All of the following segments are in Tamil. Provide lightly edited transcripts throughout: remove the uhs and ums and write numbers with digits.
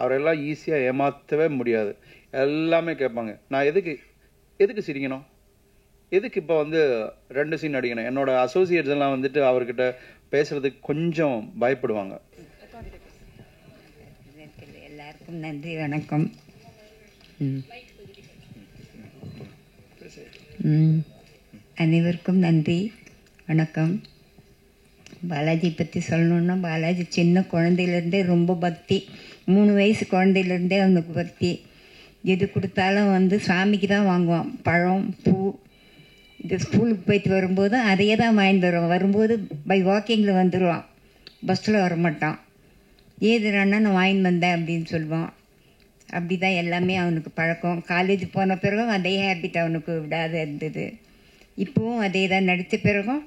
அவரெல்லாம் ஈஸியாக ஏமாற்றவே முடியாது. எல்லாமே கேட்பாங்க, நான் எதுக்கு சிரிக்கணும், எதுக்கு இப்போ வந்து 2 சீன் அடிக்கணும். என்னோட அசோசியேட்ஸ் எல்லாம் வந்துட்டு அவர்கிட்ட பேசுறதுக்கு கொஞ்சம் பயப்படுவாங்க. எல்லாருக்கும் நன்றி, வணக்கம். அனைவருக்கும் நன்றி, வணக்கம். பாலாஜி பற்றி சொல்லணுன்னா, பாலாஜி சின்ன குழந்தையிலேருந்தே ரொம்ப பக்தி. 3 வயசு குழந்தையிலேருந்தே அவனுக்கு பக்தி. எது கொடுத்தாலும் வந்து சாமிக்கு தான் வாங்குவான். பழம், பூ. இது ஸ்கூலுக்கு போயிட்டு வரும்போது அதையே தான் வாங்கிட்டு வருவான். வரும்போது பை வாக்கிங்கில் வந்துடுவான், பஸ்ஸில் வரமாட்டான். ஏதுறான்னா நான் வாங்கிட்டு வந்தேன் அப்படின்னு சொல்லுவான். அப்படி தான் எல்லாமே அவனுக்கு பழக்கம். காலேஜ் போன பிறகும் அதே ஹேபிட் அவனுக்கு விடாத இருந்தது. இப்போவும் அதே தான். நடித்த பிறகும்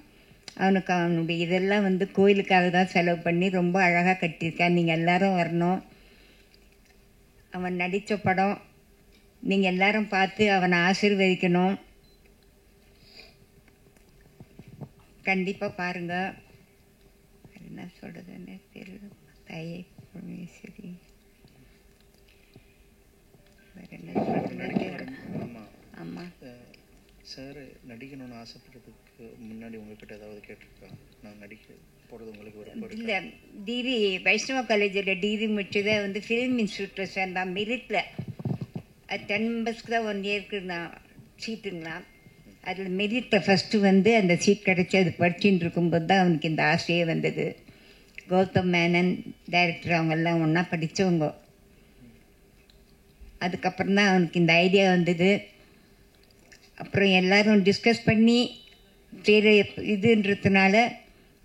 அவனுக்கு அவனுடைய இதெல்லாம் வந்து கோயிலுக்காக தான் செலவு பண்ணி ரொம்ப அழகாக கட்டியிருக்கான். நீங்கள் எல்லாரும் வரணும். அவன் நடித்த படம் நீங்கள் எல்லாரும் பார்த்து அவனை ஆசீர்வதிக்கணும். கண்டிப்பாக பாருங்கள். என்ன சொல்கிறதுன்னு தெரியல. தாயே பரமேஸ்வரி, வேறு என்ன சொல்கிறது? ஆமாம் சார், நடிக்கணும்னு ஆசைப்படுறதுக்கு முன்னாடி உங்ககிட்ட ஏதாவது கேட்டிருக்கா? நான் நடிக்க போகிறது உங்களுக்கு விருப்பம் இல்லை. டிகிரி வைஷ்ணவ காலேஜில் டிகிரி முடிச்சதை வந்து ஃபிலிம் இன்ஸ்டியூட்டில் சேர்ந்தான். மெரிட்டில் அது 10 மெம்பர்ஸ்க்கு தான் 1 இயருக்கு நான் சீட்டுங்களாம். அதில் மெரிட்டில் ஃபஸ்ட்டு வந்து அந்த சீட் கிடச்சி அது படிச்சுட்டு இருக்கும்போது தான் அவனுக்கு இந்த ஆசையே வந்தது. கௌதம் மேனன் டைரக்டர் அவங்கெல்லாம் ஒன்றா படித்தவங்க. அதுக்கப்புறம் தான் அவனுக்கு இந்த ஐடியா வந்தது. அப்புறம் எல்லோரும் டிஸ்கஸ் பண்ணி சரி இதுன்றதுனால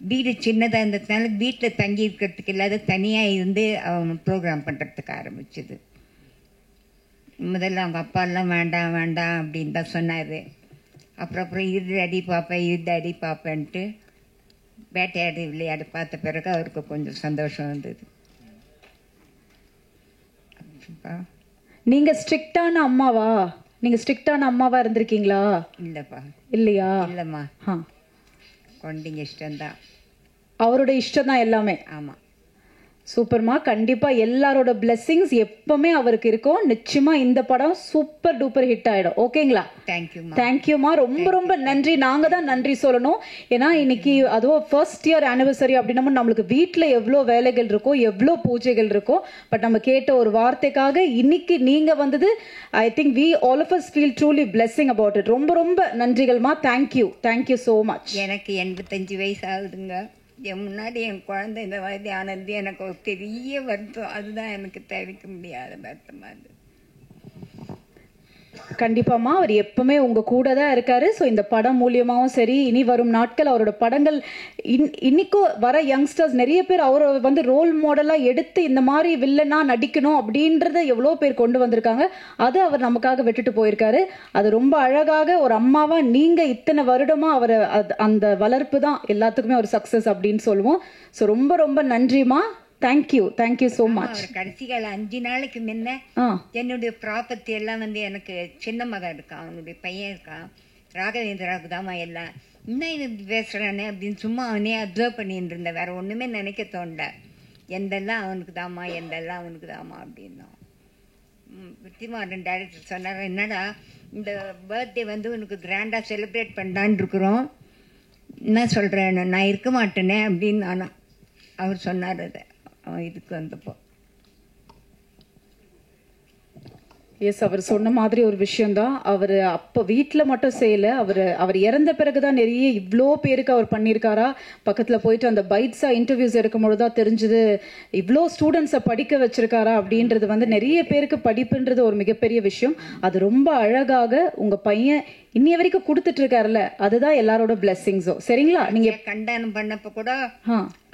வீடு சின்னதாக இருந்ததுனால வீட்டில் தங்கி இருக்கிறதுக்கு இல்லாத தனியாக இருந்து அவன் ப்ரோக்ராம் பண்ணுறதுக்கு ஆரம்பிச்சது. முதல்ல அவங்க அப்பாலாம் வேண்டாம் வேண்டாம் அப்படின்னு தான் சொன்னார். அப்புறம் இது அடி பார்ப்பேன், இது அடி பார்ப்பேன்ட்டு வேட்டையாடு விளையாடு பார்த்த பிறகு அவருக்கு கொஞ்சம் சந்தோஷம் வந்தது. நீங்கள் ஸ்ட்ரிக்டான அம்மாவா? நீங்கள் ஸ்ட்ரிக்டான அம்மாவா இருந்திருக்கீங்களா? இல்லைப்பா. இல்லையா? இல்லைம்மா. குழந்தைங்க இஷ்டம்தான். அவரோட இஷ்டம் தான் எல்லாமே. ஆமாம். சூப்பர்மா. கண்டிப்பாக எல்லாரோட பிளெஸிங்ஸ் எப்பவுமே அவருக்கு இருக்கும். நிச்சயமா இந்த படம் சூப்பர் டூப்பர் ஹிட் ஆகிடும். ஓகேங்களா? தேங்க்யூமா. ரொம்ப ரொம்ப நன்றி. நாங்கள் தான் நன்றி சொல்லணும். ஏன்னா இன்னைக்கு அதுவும் ஃபர்ஸ்ட் இயர் ஆனிவர்சரி அப்படின்னா நம்மளுக்கு வீட்டில் எவ்வளோ வேலைகள் இருக்கும், எவ்வளோ பூஜைகள் இருக்கும். பட் நம்ம கேட்ட ஒரு வார்த்தைக்காக இன்னைக்கு நீங்கள் வந்தது, I think we all of us feel truly blessing about it. ரொம்ப ரொம்ப நன்றிகள்மா. Thank you so much. எனக்கு 85 வயசு ஆகுதுங்க. என் முன்னாடி என் குழந்தை இந்த மாதிரி ஆனது எனக்கு ஒரு பெரிய வருத்தம். அதுதான் எனக்கு தவிர்க்க முடியாத வருத்தமாக இருந்தது. கண்டிப்பாமா. அவர் எப்பவுமே உங்க கூட தான் இருக்காரு. ஸோ இந்த படம் மூலியமாகவும் சரி, இனி வரும் நாட்கள் அவரோட படங்கள் இன்னைக்கும் வர யங்ஸ்டர்ஸ் நிறைய பேர் அவரை வந்து ரோல் மாடலா எடுத்து இந்த மாதிரி வில்லனா நடிக்கணும் அப்படின்றத எவ்வளோ பேர் கொண்டு வந்திருக்காங்க. அதை அவர் நமக்காக விட்டுட்டு போயிருக்காரு. அது ரொம்ப அழகாக ஒரு அம்மாவா நீங்க இத்தனை வருடமா அவரை அந்த வளர்ப்பு தான் எல்லாத்துக்குமே ஒரு சக்சஸ் அப்படின்னு சொல்லுவோம். ஸோ ரொம்ப ரொம்ப நன்றிமா. Thank you so much. கடைசி கால 5 நாளைக்கு முன்ன என்னுடைய ப்ராப்பர்ட்டி எல்லாம் வந்து எனக்கு சின்ன மகன் இருக்கான், அவனுடைய பையன் இருக்கான், ராகவேந்திராவுக்கு தாமா எல்லாம். இன்னும் இது பேசுறானே அப்படின்னு சும்மா அவனே அப்சர்வ் பண்ணிட்டு இருந்தேன். வேற ஒண்ணுமே நினைக்க தோண்ட. எந்தெல்லாம் அவனுக்கு தாமா, எந்தெல்லாம் அவனுக்கு தாமா அப்படின்னோம். வெற்றிமாறன் டைரக்டர் சொன்னார், என்னடா இந்த பர்த்டே வந்து உனக்கு கிராண்டா செலிப்ரேட் பண்ணலான் இருக்கிறோம், என்ன சொல்றேன், நான் இருக்க மாட்டேனே அப்படின்னு நானா அவர் சொன்னார். அதை அவன் இதுக்கு வந்தப்போ எஸ், அவர் சொன்ன மாதிரி ஒரு விஷயம்தான். அவர் அப்போ வீட்டில் மட்டும் செய்யலை, அவர் இறந்த பிறகுதான் நிறைய இவ்வளோ பேருக்கு அவர் பண்ணியிருக்காரா. பக்கத்தில் போயிட்டு அந்த பைட்ஸாக இன்டர்வியூஸ் எடுக்கும்போது தான் தெரிஞ்சுது இவ்வளோ ஸ்டூடெண்ட்ஸை படிக்க வச்சிருக்காரா அப்படின்றது. வந்து நிறைய பேருக்கு படிப்புன்றது ஒரு மிகப்பெரிய விஷயம். அது ரொம்ப அழகாக உங்கள் பையன் இன்னைய வரைக்கும் கொடுத்துட்டு இருக்காருல்ல, அதுதான் எல்லாரோட பிளெஸிங்ஸோ. சரிங்களா? நீங்க கண்டனம் பண்ணப்போ கூட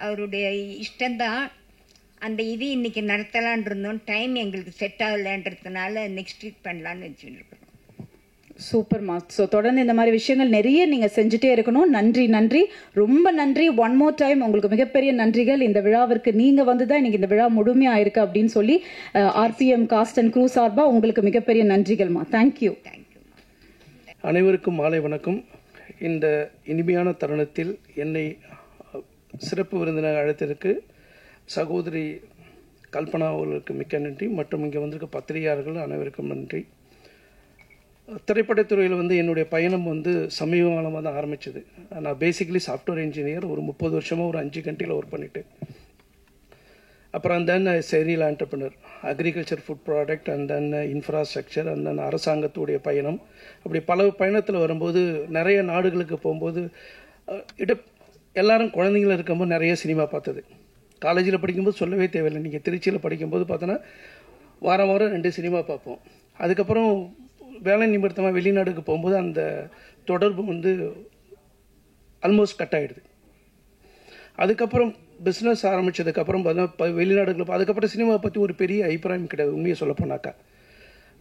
அவருடைய இஷ்டம்தான். அந்த இது இன்னைக்கு நடத்தலான் இருந்தோம். டைம் எங்களுக்கு செட் ஆகலன்றதுனால நெக்ஸ்ட் வீக் பண்ணலான்னு வச்சுட்டு இருக்கிறோம். சூப்பர்மா. ஸோ தொடர்ந்து இந்த மாதிரி விஷயங்கள் நிறைய நீங்கள் செஞ்சுட்டே இருக்கணும். நன்றி, ரொம்ப நன்றி. ஒன் மோர் டைம் உங்களுக்கு மிகப்பெரிய நன்றிகள். இந்த விழாவிற்கு நீங்கள் வந்து தான் இன்னைக்கு இந்த விழா முழுமையாக இருக்கு அப்படின்னு சொல்லி RPM காஸ்ட் அண்ட் க்ரூ சார்பாக உங்களுக்கு மிகப்பெரிய நன்றிகள்மா. தேங்க்யூ. அனைவருக்கும் மாலை வணக்கம். இந்த இனிமையான தருணத்தில் என்னை சிறப்பு விருந்தினர் அழைத்ததற்கு சகோதரி கல்பனா அவர்களுக்கு மிக்க நன்றி மற்றும் இங்கே வந்திருக்க பத்திரிகையாளர்கள் அனைவருக்கும் நன்றி. திரைப்படத்துறையில் வந்து என்னுடைய பயணம் வந்து சமீப காலமாக தான் ஆரம்பிச்சது. நான் பேசிக்கலி சாஃப்ட்வேர் இன்ஜினியர். ஒரு 30 வருஷமாக ஒரு 5 கண்ட்ரியில் ஒர்க் பண்ணிட்டு அப்புறம் then serial entrepreneur, agriculture, food product and then infrastructure and then அரசாங்கத்துடைய பயணம். அப்படி பல பயணத்தில் வரும்போது நிறைய நாடுகளுக்கு போகும்போது எல்லாரும் குழந்தைங்கள இருக்கும்போது நிறைய சினிமா பார்த்தது. காலேஜில் படிக்கும்போது சொல்லவே தேவையில்லை. நீங்கள் திருச்சியில் படிக்கும்போது பார்த்தோன்னா வாரம் வாரம் 2 சினிமா பார்ப்போம். அதுக்கப்புறம் வேலை நிமித்தமாக வெளிநாடுக்கு போகும்போது அந்த தொடர்பு வந்து ஆல்மோஸ்ட் கட் ஆகிடுது. அதுக்கப்புறம் பிஸ்னஸ் ஆரம்பித்ததுக்கப்புறம் பார்த்தா வெளிநாடுகளுக்கு அதுக்கப்புறம் சினிமாவை பற்றி ஒரு பெரிய அபிப்பிராயம் கிடையாது. உண்மையை சொல்லப்போனாக்கா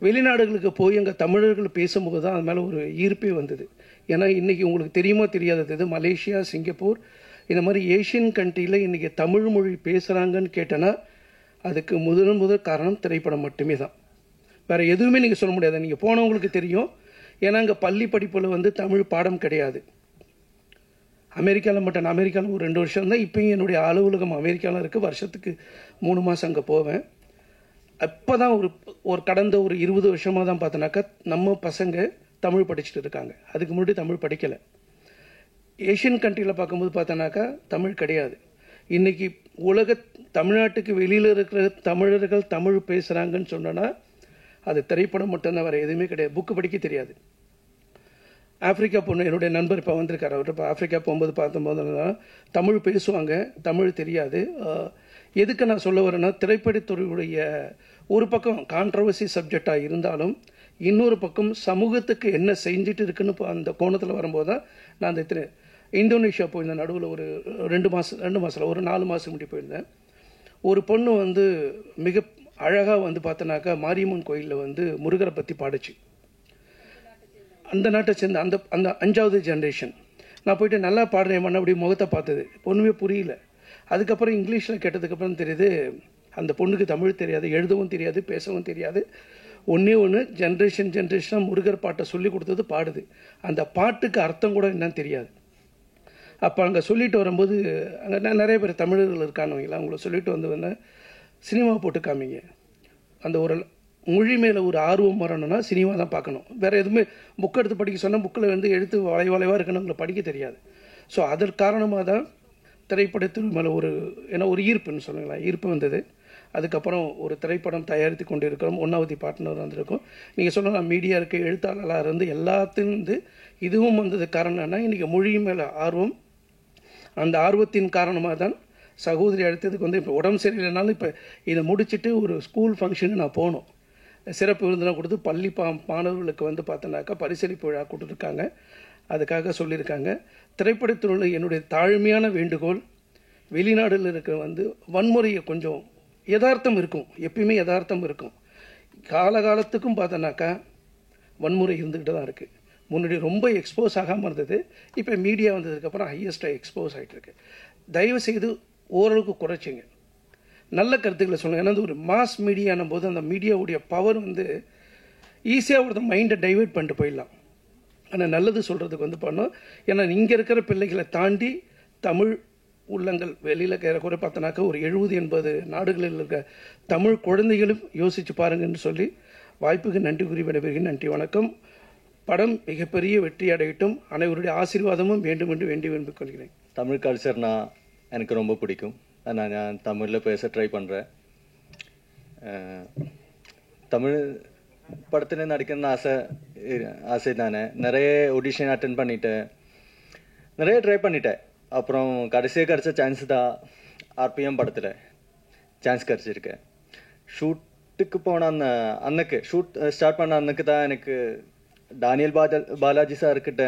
வெளிநாடுகளுக்கு போய் அங்கே தமிழர்கள் பேசும்போது தான் அது மேலே ஒரு ஈர்ப்பே வந்தது. ஏன்னா இன்றைக்கி உங்களுக்கு தெரியுமா தெரியாதது மலேசியா, சிங்கப்பூர் இந்த மாதிரி ஏஷியன் கண்ட்ரியில் இன்றைக்கி தமிழ் மொழி பேசுகிறாங்கன்னு கேட்டேன்னா அதுக்கு முதல் காரணம் திரைப்படம் மட்டுமே தான். வேறு எதுவுமே நீங்கள் சொல்ல முடியாது. நீங்கள் போனவங்களுக்கு தெரியும். ஏன்னா அங்கே பள்ளி படிப்பில் வந்து தமிழ் பாடம் கிடையாது. அமெரிக்காவில் மட்டும் அமெரிக்காவில் ஒரு 2 வருஷம் தான். இப்போயும் என்னுடைய அலுவலகம் அமெரிக்காவில் இருக்குது. வருஷத்துக்கு 3 மாதம் அங்கே போவேன். அப்போ தான் ஒரு கடந்த ஒரு 20 வருஷமாக தான் பார்த்தோன்னாக்கா நம்ம பசங்க தமிழ் படிச்சுட்டு இருக்காங்க. அதுக்கு முன்னாடி தமிழ் படிக்கலை. ஏஷியன் கண்ட்ரியில் பார்க்கும்போது பார்த்தோன்னாக்கா தமிழ் கிடையாது. இன்றைக்கி தமிழ்நாட்டுக்கு வெளியில் இருக்கிற தமிழர்கள் தமிழ் பேசுகிறாங்கன்னு சொன்னோன்னா அது திரைப்படம் மட்டும்தான், வேறு எதுவுமே கிடையாது. புக்கு படிக்க தெரியாது. ஆஃப்ரிக்கா பொண்ணு என்னுடைய நண்பர் இப்போ வந்திருக்காரு. அவர் இப்போ ஆஃப்ரிக்கா போகும்போது பார்த்தம்போது தமிழ் பேசுவாங்க, தமிழ் தெரியாது. எதுக்கு நான் சொல்ல வரேன்னா திரைப்படத்துறையுடைய ஒரு பக்கம் கான்ட்ரவர்சி சப்ஜெக்டாக இருந்தாலும் இன்னொரு பக்கம் சமூகத்துக்கு என்ன செஞ்சுட்டு இருக்குன்னு அந்த கோணத்தில் வரும்போது தான் நான் அந்த இந்தோனேஷியா போயிருந்தேன். நடுவில் ஒரு 2 மாதம் ஒரு 4 மாதம் முன்னாடி போயிருந்தேன். ஒரு பொண்ணு வந்து மிக அழகாக வந்து பார்த்தோன்னாக்கா மாரியம்மன் கோயிலில் வந்து முருகரை பற்றி பாடுச்சு. அந்த நாட்டை சேர்ந்த அந்த 5வது ஜென்ரேஷன். நான் போயிட்டு நல்லா பாடுறேன் பண்ண அப்படி முகத்தை பார்த்தது ஒன்றுமே புரியல. அதுக்கப்புறம் இங்கிலீஷில் கேட்டதுக்கப்புறம் தெரியுது அந்த பொண்ணுக்கு தமிழ் தெரியாது, எழுதவும் தெரியாது, பேசவும் தெரியாது. ஒன்று ஜென்ரேஷனாக முருகர் பாட்டை சொல்லி கொடுத்தது பாடுது. அந்த பாட்டுக்கு அர்த்தம் கூட என்னன்னு தெரியாது. அப்போ அங்கே சொல்லிட்டு வரும்போது அங்கே நிறைய பேர் தமிழர்கள் இருக்கானுங்களா, அவங்கள சொல்லிட்டு வந்து சினிமா போட்டு காமிங்க. அந்த ஒரு மொழி மேலே ஒரு ஆர்வம் வரணும்னா சினிமா தான் பார்க்கணும். வேறு எதுவுமே புக் எடுத்து படிக்க சொன்னால் புக்கில் வந்து எழுத்து வளைவாக இருக்கணும், உங்களை படிக்க தெரியாது. ஸோ அதற்கு காரணமாக தான் திரைப்படத்தின் மேலே ஒரு ஈர்ப்புன்னு சொல்லுங்களேன், ஈர்ப்பு வந்தது. அதுக்கப்புறம் ஒரு திரைப்படம் தயாரித்து கொண்டு இருக்கிறோம். 1வது பார்ட்னர் வந்திருக்கோம். நீங்கள் சொல்லலாம் மீடியா இருக்குது, எழுத்தாளராக இருந்து எல்லாத்தையும் வந்து இதுவும் வந்தது காரணம் என்ன, இன்றைக்கி மொழி மேலே ஆர்வம். அந்த ஆர்வத்தின் காரணமாக தான் சகோதரி அடுத்ததுக்கு வந்து இப்போ உடம்பு சரியில்லைனாலும் இப்போ இதை முடிச்சுட்டு ஒரு ஸ்கூல் ஃபங்க்ஷனுக்கு நான் போகணும். சிறப்பு விருந்தெல்லாம் கொடுத்து பள்ளி மாணவர்களுக்கு வந்து பார்த்தோன்னாக்கா பரிசளிப்பு விழா கொடுத்துருக்காங்க. அதுக்காக சொல்லியிருக்காங்க. திரைப்படத்துறையில் என்னுடைய தாழ்மையான வேண்டுகோள், வெளிநாடுகளில் இருக்கிற வந்து வன்முறையை கொஞ்சம் யதார்த்தம் இருக்கும், எப்பயுமே யதார்த்தம் இருக்கும். காலகாலத்துக்கும் பார்த்தோன்னாக்கா வன்முறை இருந்துக்கிட்டு தான் இருக்குது. முன்னாடி ரொம்ப எக்ஸ்போஸ் ஆகாமல் இருந்தது. இப்போ மீடியா வந்ததுக்கப்புறம் ஹையஸ்ட்டாக எக்ஸ்போஸ் ஆகிட்டுருக்கு. தயவுசெய்து ஓரளவுக்கு குறைச்சிங்க, நல்ல கருத்துக்களை சொல்லுங்கள். ஏன்னா ஒரு மாஸ் மீடியானும் போது அந்த மீடியாவுடைய பவர் வந்து ஈஸியாக ஒருத்தர் மைண்டை டைவெர்ட் பண்ணிட்டு போயிடலாம். ஆனால் நல்லது சொல்கிறதுக்கு வந்து பண்ணோம். ஏன்னா இங்கே இருக்கிற பிள்ளைகளை தாண்டி தமிழ் உள்ளங்கள் வெளியில் குறை பார்த்தோன்னாக்கா ஒரு 70-80 நாடுகளில் இருக்க தமிழ் குழந்தைகளும் யோசித்து பாருங்கன்னு சொல்லி வாய்ப்புக்கு நன்றி கூறி விடைபெறுகிறேன். நன்றி, வணக்கம். படம் மிகப்பெரிய வெற்றி அடையட்டும். அனைவருடைய ஆசீர்வாதமும் வேண்டும் என்று வேண்டி விரும்பிக் கொள்கிறேன். தமிழ் கல்ச்சர்னா எனக்கு ரொம்ப பிடிக்கும். நான் தமிழில் பேச ட்ரை பண்ணுறேன். தமிழ் படத்தில் நடிக்கணும்னு ஆசை தானே. நிறைய ஆடிஷன் அட்டென்ட் பண்ணிட்டேன், நிறைய ட்ரை பண்ணிட்டேன். அப்புறம் கடைசியாக கிடச்ச சான்ஸ் தான் ஆர்பிஎம் படத்தில் சான்ஸ் கிடச்சிருக்கேன். ஷூட்டுக்கு போன அன்னைக்கு ஷூட் ஸ்டார்ட் பண்ண அன்னைக்கு தான் எனக்கு டானியல் பாலாஜி சார்கிட்ட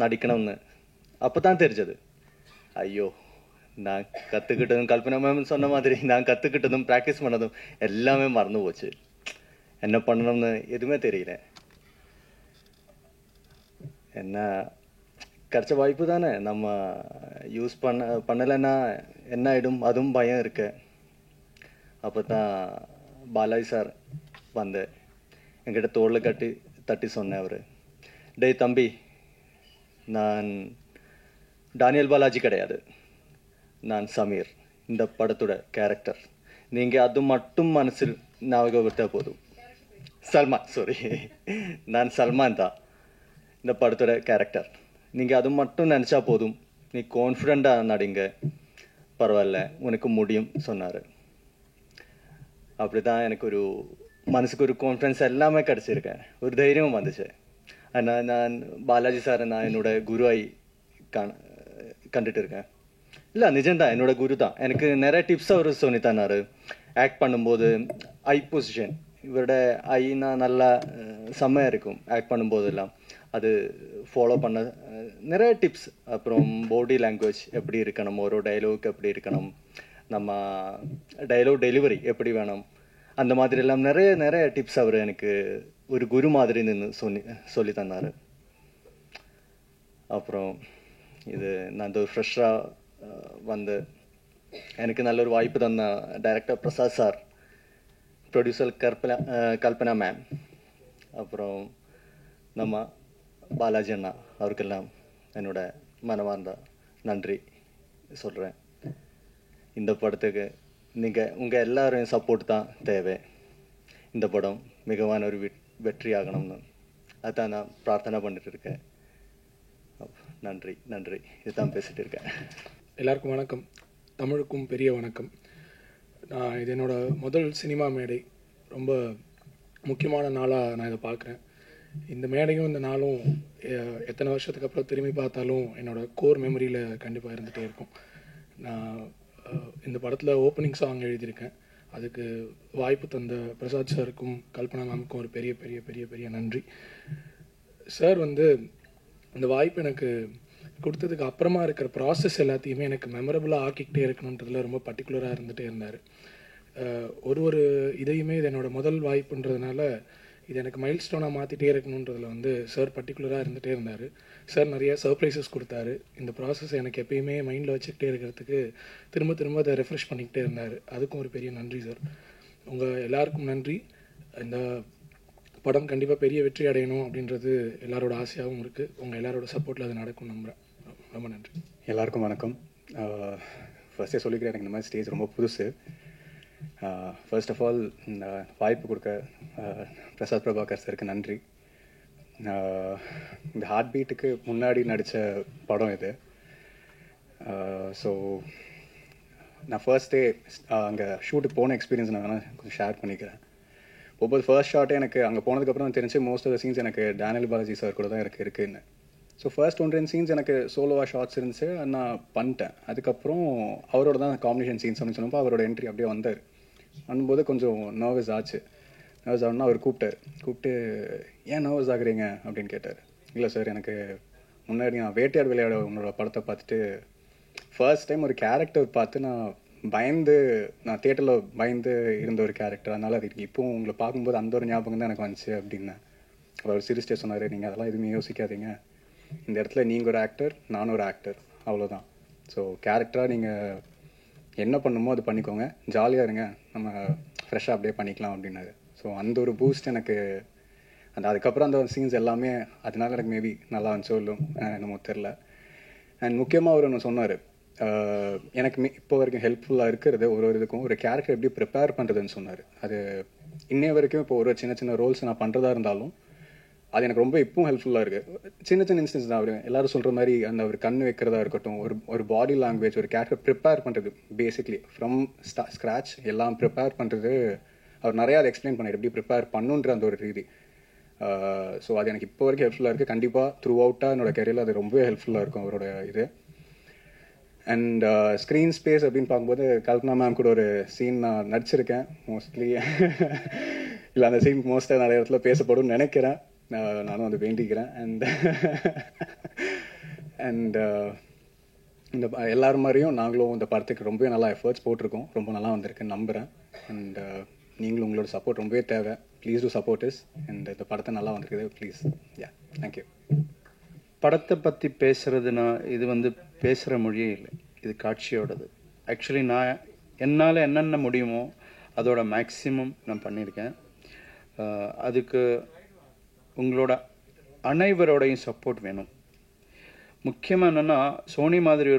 நடிக்கணும்னு அப்போ தான் தெரிஞ்சது. ஐயோ, நான் கற்றுக்கிட்டதும் கல்பனா மேம் சொன்ன மாதிரி நான் கற்றுக்கிட்டதும் ப்ராக்டிஸ் பண்ணதும் எல்லாமே மறந்து போச்சு. என்ன பண்ணணும்னு எதுவுமே தெரியல. என்ன கிடைச்ச வாய்ப்பு தானே, நம்ம யூஸ் பண்ணலைன்னா என்ன ஆகிடும், அதுவும் பயம் இருக்கு. அப்போ தான் பாலாஜி சார் வந்து என்கிட்ட தோளில் தட்டி சொன்னேன். அவர், டே தம்பி, நான் டானியல் பாலாஜி கிடையாது, நான் சமீர், இந்த படத்தோட கேரக்டர். நீங்கள் அது மட்டும் மனசில் ஞாபகப்படுத்த போதும். சல்மான், சாரி, நான் சல்மான் தான் இந்த படத்தோட கேரக்டர். நீங்கள் அது மட்டும் நினச்சா போதும், நீ கான்ஃபிடெண்ட்டாக நடிங்க, பரவாயில்ல உனக்கு முடியும் சொன்னார். அப்படி தான் எனக்கு ஒரு மனசுக்கு ஒரு கான்ஃபிடன்ஸ் எல்லாமே கிடச்சிருக்கேன், ஒரு தைரியமும் வந்துச்சு. ஆனால் நான் பாலாஜி சாரை நான் என்னோட குருவாய் கண்டுட்டு இருக்கேன். இல்லை, நிஜம்தான், என்னோட குரு தான். எனக்கு நிறைய டிப்ஸ் அவர் சொல்லி தந்தார். ஆக்ட் பண்ணும்போது ஐ பொசிஷன், இவரோட ஐனா நல்லா செம்மையாக இருக்கும் ஆக்ட் பண்ணும்போதெல்லாம், அது ஃபாலோ பண்ண நிறைய டிப்ஸ். அப்புறம் பாடி லாங்குவேஜ் எப்படி இருக்கணும், ஒரு டைலாக் எப்படி இருக்கணும், நம்ம டைலாக் டெலிவரி எப்படி வேணும், அந்த மாதிரி எல்லாம் நிறைய நிறைய டிப்ஸ் அவர் எனக்கு ஒரு குரு மாதிரி நின்று சொல்லி தந்தார். அப்புறம் இது நான் ஒரு ஃப்ரெஷ்ஷாக வந்து எனக்கு நல்ல ஒரு வாய்ப்பு தந்த director Prasad sir, producer Kalpana ma'am, அப்புறம் நம்ம பாலாஜி அண்ணா, அவருக்கெல்லாம் என்னோட மனமார்ந்த நன்றி சொல்கிறேன். இந்த படத்துக்கு உங்கள் எல்லாரும் சப்போர்ட் தான் தேவை. இந்த படம் மிகவான ஒரு வெற்றி ஆகணும்னு அதான் நான் பிரார்த்தனை பண்ணிட்டு இருக்கேன். நன்றி நன்றி, இதுதான் பேசிட்டு இருக்கேன். எல்லாருக்கும் வணக்கம், தமிழுக்கும் பெரிய வணக்கம். இது என்னோட முதல் சினிமா மேடை, ரொம்ப முக்கியமான நாளாக நான் இதை பார்க்குறேன். இந்த மேடையும் இந்த நாளும் எத்தனை வருஷத்துக்கு அப்புறம் திரும்பி பார்த்தாலும் என்னோட கோர் மெமரியில் கண்டிப்பாக இருந்துகிட்டே இருக்கும். நான் இந்த படத்தில் ஓப்பனிங் சாங் எழுதியிருக்கேன். அதுக்கு வாய்ப்பு தந்த பிரசாத் சாருக்கும் கல்பனா மேமுக்கும் ஒரு பெரிய பெரிய பெரிய பெரிய நன்றி. சார் இந்த வாய்ப்பு எனக்கு கொடுத்ததுக்கு அப்புறமா இருக்கிற ப்ராசஸ் எல்லாத்தையுமே எனக்கு மெமரபுளாக ஆக்கிக்கிட்டே இருக்கணுன்றதுல ரொம்ப பர்டிகுலராக இருந்துகிட்டே இருந்தார். ஒரு இதையுமே இது என்னோடய முதல் வாய்ப்புன்றதுனால இது எனக்கு மைல் ஸ்டோனாக மாற்றிட்டே இருக்கணுன்றதுல சார் பர்டிகுலராக இருந்துகிட்டே இருந்தார். சார் நிறைய சர்ப்ரைசஸ் கொடுத்தாரு. இந்த ப்ராசஸ் எனக்கு எப்பயுமே மைண்டில் வச்சுக்கிட்டே இருக்கிறதுக்கு திரும்ப திரும்ப அதை ரெஃப்ரெஷ் பண்ணிக்கிட்டே இருந்தார். அதுக்கும் ஒரு பெரிய நன்றி சார். உங்கள் எல்லாருக்கும் நன்றி. இந்த படம் கண்டிப்பாக பெரிய வெற்றி அடையணும் அப்படின்றது எல்லாரோட ஆசையாகவும் இருக்குது. உங்கள் எல்லாரோட சப்போர்ட்டில் அது நடக்கும் நம்புகிறேன். ரொம்ப நன்றி. எல்லாருக்கும் வணக்கம். ஃபர்ஸ்டே சொல்லிக்கிறேன், எனக்கு இந்த மாதிரி ஸ்டேஜ் ரொம்ப புதுசு. ஃபர்ஸ்ட் ஆஃப் ஆல் இந்த வாய்ப்பு கொடுக்க பிரசாத் பிரபாகர் சாருக்கு நன்றி. இந்த ஹார்ட் பீட்டுக்கு முன்னாடி நடித்த படம் இது. ஸோ நான் ஃபர்ஸ்ட் டே அங்கே ஷூட்டுக்கு போன எக்ஸ்பீரியன்ஸ் நான் வேணால் கொஞ்சம் ஷேர் பண்ணிக்கிறேன். ஒவ்வொரு ஃபர்ஸ்ட் ஷாட்டே எனக்கு அங்கே போனதுக்கப்புறம் தான் தெரிஞ்சு மோஸ்ட் ஆஃப் த சீன்ஸ் எனக்கு டேனியல் பாலாஜி சார் கூட தான் எனக்கு இருக்குன்னு. ஸோ ஃபர்ஸ்ட் 1-2 சீன்ஸ் எனக்கு சோலோவாக ஷார்ட்ஸ் இருந்துச்சு, நான் பண்ணிட்டேன். அதுக்கப்புறம் அவரோட தான் காம்பினேஷன் சீன்ஸ் அப்படின்னு சொன்னப்போ அவரோட என்ட்ரி அப்படியே வந்தார். வரும்போது கொஞ்சம் நர்வஸ் ஆச்சு. நர்வஸ் ஆகணும்னா அவர் கூப்பிட்டு ஏன் நர்வஸ் ஆகுறீங்க அப்படின்னு கேட்டார். இல்லை சார், எனக்கு முன்னாடி நான் வேட்டையாடு விளையாட உன்னோட படத்தை பார்த்துட்டு ஃபர்ஸ்ட் டைம் ஒரு கேரக்டர் பார்த்து நான் தியேட்டரில் பயந்து இருந்த ஒரு கேரக்டர், அதனால் அது இப்போவும் உங்களை பார்க்கும்போது அந்த ஒரு ஞாபகம் தான் எனக்கு வந்துச்சு அப்படின்னு அவர் சிரிச்சிட்டே சொன்னார். நீங்கள் அதெல்லாம் எதுவுமே யோசிக்காதீங்க, இந்த இடத்துல நீங்கள் ஒரு ஆக்டர், நானும் ஒரு ஆக்டர், அவ்வளோதான். ஸோ கேரக்டராக நீங்கள் என்ன பண்ணுமோ அது பண்ணிக்கோங்க, ஜாலியாக இருங்க, நம்ம ஃப்ரெஷ்ஷாக அப்படியே பண்ணிக்கலாம் அப்படின்னாரு. ஸோ அந்த ஒரு பூஸ்ட் எனக்கு அதுக்கப்புறம் அந்த சீன்ஸ் எல்லாமே அதனால எனக்கு மேபி நல்லா இருந்துச்சோ இல்லை என்னமோ தெரில. அண்ட் முக்கியமாக அவர் ஒன்று சொன்னார், எனக்கு இப்போ வரைக்கும் ஹெல்ப்ஃபுல்லாக இருக்கிறது ஒரு இதுக்கும் ஒரு கேரக்டர் எப்படி ப்ரிப்பேர் பண்ணுறதுன்னு சொன்னார். அது இன்னே வரைக்கும் இப்போ ஒரு சின்ன சின்ன ரோல்ஸ் நான் பண்ணுறதா இருந்தாலும் அது எனக்கு ரொம்ப இப்பவும் ஹெல்ப்ஃபுல்லாக இருக்குது. சின்ன சின்ன இன்ஸ்டன்ஸ் தான். அவர் எல்லாரும் சொல்கிற மாதிரி அந்த ஒரு கண் வைக்கிறதா இருக்கட்டும், ஒரு பாடி லாங்குவேஜ், ஒரு கேரக்டர் ப்ரிப்பேர் பண்ணுறது, பேசிக்லி ஃப்ரம் ஸ்க்ராச் எல்லாம் ப்ரிப்பேர் பண்ணுறது அவர் நிறையா அதை எக்ஸ்பிளைன் பண்ணார், எப்படி ப்ரிப்பேர் பண்ணுன்ற அந்த ஒரு ரீதி. ஸோ அது எனக்கு இப்போ வரைக்கும் ஹெல்ப்ஃபுல்லாக இருக்குது. கண்டிப்பாக த்ரூ அவுட்டாக என்னோட கெரியரில் அது ரொம்பவே ஹெல்ப்ஃபுல்லாக இருக்கும் அவரோட இது. அண்ட் ஸ்க்ரீன் ஸ்பேஸ் அப்படின்னு பார்க்கும்போது கல்பனா மேம் கூட ஒரு சீன் நான் நடிச்சிருக்கேன். மோஸ்ட்லி இல்லை அந்த சீன் மோஸ்ட்டாக நிறைய இடத்துல பேசப்படும்னு நினைக்கிறேன். நானும் அதை வேண்டிக்கிறேன். அண்ட் இந்த எல்லாரும் மாதிரியும் நாங்களும் இந்த படத்துக்கு ரொம்பவே நல்லா எஃபர்ட்ஸ் போட்டிருக்கோம். ரொம்ப நல்லா வந்திருக்குன்னு நம்புகிறேன். அண்ட் நீங்களும் உங்களோட சப்போர்ட் ரொம்பவே தேவை. Please do support is. And இந்த படத்தை நல்லா வந்திருக்குது, ப்ளீஸ். Yeah, thank you. படத்தை பற்றி பேசுகிறதுனா இது பேசுகிற மொழியே இல்லை, இது காட்சியோடது. ஆக்சுவலி நான் என்னால் என்னென்ன முடியுமோ அதோட மேக்ஸிமம் நான் பண்ணியிருக்கேன். அதுக்கு உங்களோட அனைவரோடையும் சப்போர்ட் வேணும். முக்கியமாக என்னென்னா, சோனி மாதிரி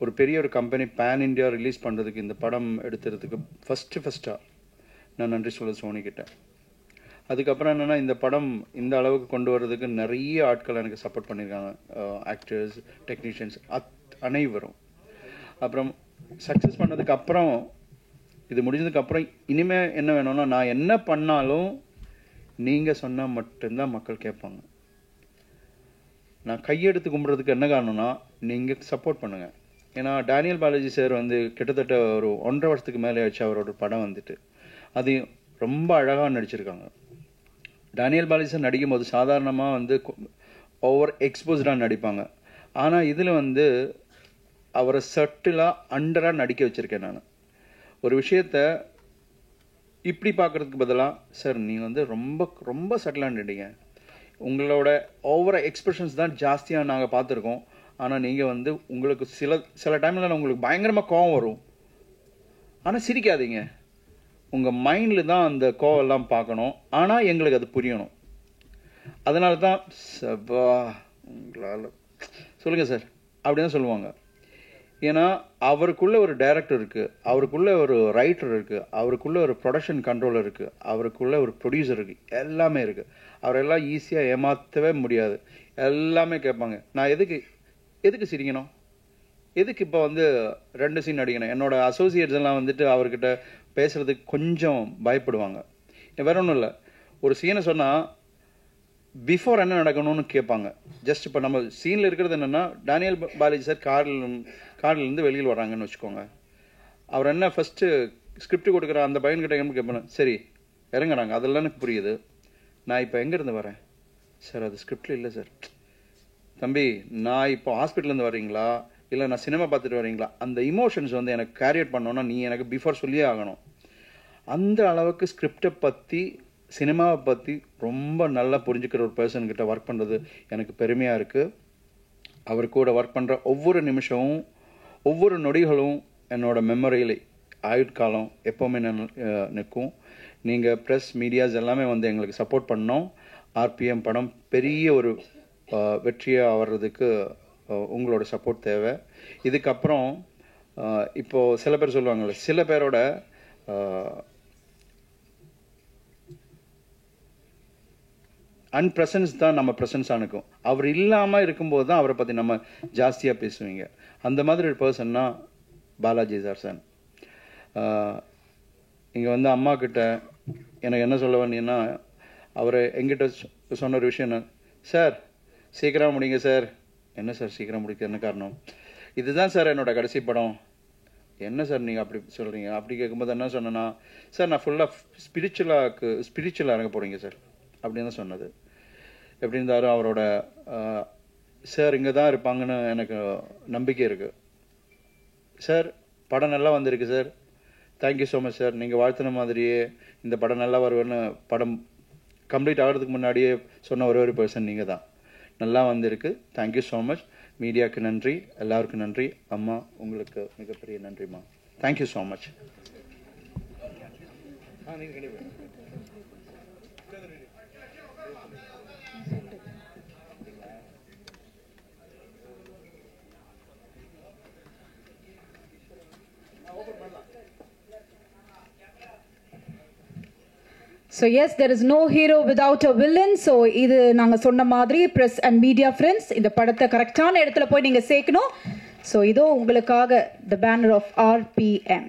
ஒரு பெரிய ஒரு கம்பெனி பேன் இண்டியா ரிலீஸ் பண்ணுறதுக்கு இந்த படம் எடுத்துறதுக்கு ஃபஸ்ட்டாக நான் நன்றி சொல்ல சோனிக்கிட்ட. அதுக்கப்புறம் என்னென்னா இந்த படம் இந்த அளவுக்கு கொண்டு வர்றதுக்கு நிறைய ஆட்கள் எனக்கு சப்போர்ட் பண்ணியிருக்காங்க, ஆக்டர்ஸ், டெக்னீஷியன்ஸ் அனைவரும். அப்புறம் சக்ஸஸ் பண்ணதுக்கு அப்புறம், இது முடிஞ்சதுக்கப்புறம் இனிமேல் என்ன வேணும்னா, நான் என்ன பண்ணாலும் நீங்கள் சொன்னால் மட்டும்தான் மக்கள் கேட்பாங்க. நான் கையெடுத்து கும்பிட்றதுக்கு என்ன காரணம்னா நீங்கள் சப்போர்ட் பண்ணுங்கள். ஏன்னா டேனியல் பாலாஜி சார் வந்து கிட்டத்தட்ட ஒரு 1.5 வருஷத்துக்கு மேலே ஆச்சு அவரோட படம் வந்துட்டு. அது ரொம்ப அழகாக நடிச்சிருக்காங்க. டேனியல் பாலாஜி சார் நடிக்கும் போது சாதாரணமாக வந்து ஓவர் எக்ஸ்போஸ்டாக நடிப்பாங்க. ஆனால் இதில் வந்து அவரை சட்டிலாக அண்டராக நடிக்க வச்சுருக்கேன் நான். ஒரு விஷயத்த இப்படி பார்க்குறதுக்கு பதிலாக, சார் நீங்கள் வந்து ரொம்ப ரொம்ப சட்டிலாக நடிங்க, உங்களோட ஓவர எக்ஸ்பிரஷன்ஸ் தான் ஜாஸ்தியாக நாங்கள் பார்த்துருக்கோம். ஆனால் நீங்கள் வந்து உங்களுக்கு சில டைமில் உங்களுக்கு பயங்கரமாக கோவம் வரும், ஆனால் சிரிக்காதீங்க. உங்கள் மைண்டில் தான் அந்த கோவெல்லாம் பார்க்கணும், ஆனால் எங்களுக்கு அது புரியணும். அதனால தான் உங்களால் சொல்லுங்கள் சார் அப்படி தான் சொல்லுவாங்க. ஏன்னா அவருக்குள்ளே ஒரு டைரக்டர் இருக்குது, அவருக்குள்ளே ஒரு ரைட்டர் இருக்குது, அவருக்குள்ளே ஒரு ப்ரொடக்ஷன் கண்ட்ரோலர் இருக்குது, அவருக்குள்ளே ஒரு ப்ரொடியூசர் இருக்குது, எல்லாமே இருக்குது. அவரெல்லாம் ஈஸியாக ஏமாற்றவே முடியாது. எல்லாமே கேட்பாங்க, நான் எதுக்கு சிரிக்கணும், எதுக்கு இப்போ வந்து 2 சீன் அடிக்கணும். என்னோட அசோசியேட்ஸ் எல்லாம் வந்துட்டு அவர்கிட்ட பேசுறதுக்கு கொஞ்சம் பயப்படுவாங்க. வேற ஒன்றும் இல்லை, ஒரு சீனை சொன்னால் பிஃபோர் என்ன நடக்கணும்னு கேட்பாங்க. ஜஸ்ட் இப்போ நம்ம சீனில் இருக்கிறது என்னென்னா, டேனியல் பாலாஜி சார் கார்லேருந்து வெளியில் வராங்கன்னு வச்சுக்கோங்க. அவர் என்ன ஃபஸ்ட்டு ஸ்கிரிப்ட் கொடுக்குற அந்த பையன்கிட்ட கேட்பேன், சரி இறங்குறாங்க, அதெல்லாம் எனக்கு புரியுது, நான் இப்போ எங்கேருந்து வரேன் சார், அது ஸ்கிரிப்டில் இல்லை சார். தம்பி, நான் இப்போ ஹாஸ்பிட்டல்லேருந்து வரீங்களா இல்லை நான் சினிமா பார்த்துட்டு வரீங்களா, அந்த இமோஷன்ஸ் வந்து எனக்கு கேரியட் பண்ணோன்னா நீ எனக்கு பிஃபோர் சொல்லியே ஆகணும். அந்த அளவுக்கு ஸ்கிரிப்டை பற்றி, சினிமாவை பற்றி ரொம்ப நல்லா புரிஞ்சுக்கிற ஒரு பர்சன்கிட்ட ஒர்க் பண்ணுறது எனக்கு பெருமையாக இருக்குது. அவர் கூட ஒர்க் பண்ணுற ஒவ்வொரு நிமிஷமும், ஒவ்வொரு நொடிகளும் என்னோட மெமரியில் ஆயுட்காலம் எப்போவுமே நிற்கும். நீங்கள் ப்ரெஸ், மீடியாஸ் எல்லாமே வந்து எங்களுக்கு சப்போர்ட் பண்ணோம். ஆர்பிஎம் படம் பெரிய ஒரு வெற்றியாக வர்றதுக்கு உங்களோட சப்போர்ட் தேவை. இதுக்கப்புறம் இப்போது சில பேர் சொல்லுவாங்கள்ல, சில பேரோட அன்பிரசன்ஸ் தான் நம்ம ப்ரெசன்ஸாக இருக்கும். அவர் இல்லாமல் இருக்கும்போது தான் அவரை பற்றி நம்ம ஜாஸ்தியாக பேசுவீங்க. அந்த மாதிரி ஒரு பர்சன்னா பாலாஜி சார். இங்கே வந்து அம்மா கிட்ட எனக்கு என்ன சொல்ல வேண்டியன்னா, அவர் எங்கிட்ட சொன்ன ஒரு விஷயம் என்ன, சார் சீக்கிரம் முடிங்க சார். என்ன சார் சீக்கிரம் முடிக்க என்ன காரணம், இதுதான் சார் என்னோட கடைசி படம். என்ன சார் நீங்கள் அப்படி சொல்கிறீங்க? அப்படி கேட்கும்போது என்ன சொன்னேன்னா, சார் நான் ஃபுல்லாக ஸ்பிரிச்சுவலாக இறங்க போகிறீங்க சார் அப்படின்னு தான் சொன்னது. எப்படி இருந்தாலும் அவரோட சார் இங்கே தான் இருப்பாங்கன்னு எனக்கு நம்பிக்கை இருக்குது. சார் படம் நல்லா வந்திருக்கு sir, thank you so much sir. நீங்கள் வாழ்த்தின மாதிரியே இந்த படம் நல்லா வருவேன்னு படம் கம்ப்ளீட் ஆகிறதுக்கு முன்னாடியே சொன்ன ஒரே ஒரு பர்சன் நீங்கள் தான். நல்லா வந்திருக்கு, தேங்க்யூ ஸோ மச். மீடியாவுக்கு நன்றி, எல்லாருக்கும் நன்றி. அம்மா உங்களுக்கு மிகப்பெரிய நன்றிம்மா, thank you so much. So yes, there is no hero without a villain. So இது நாங்க சொன்ன மாதிரி press and media friends இந்த படத்தை கரெக்டான இடத்துல போய் நீங்க சேர்க்கணும். So இதோ உங்களுக்காக the banner of RPM.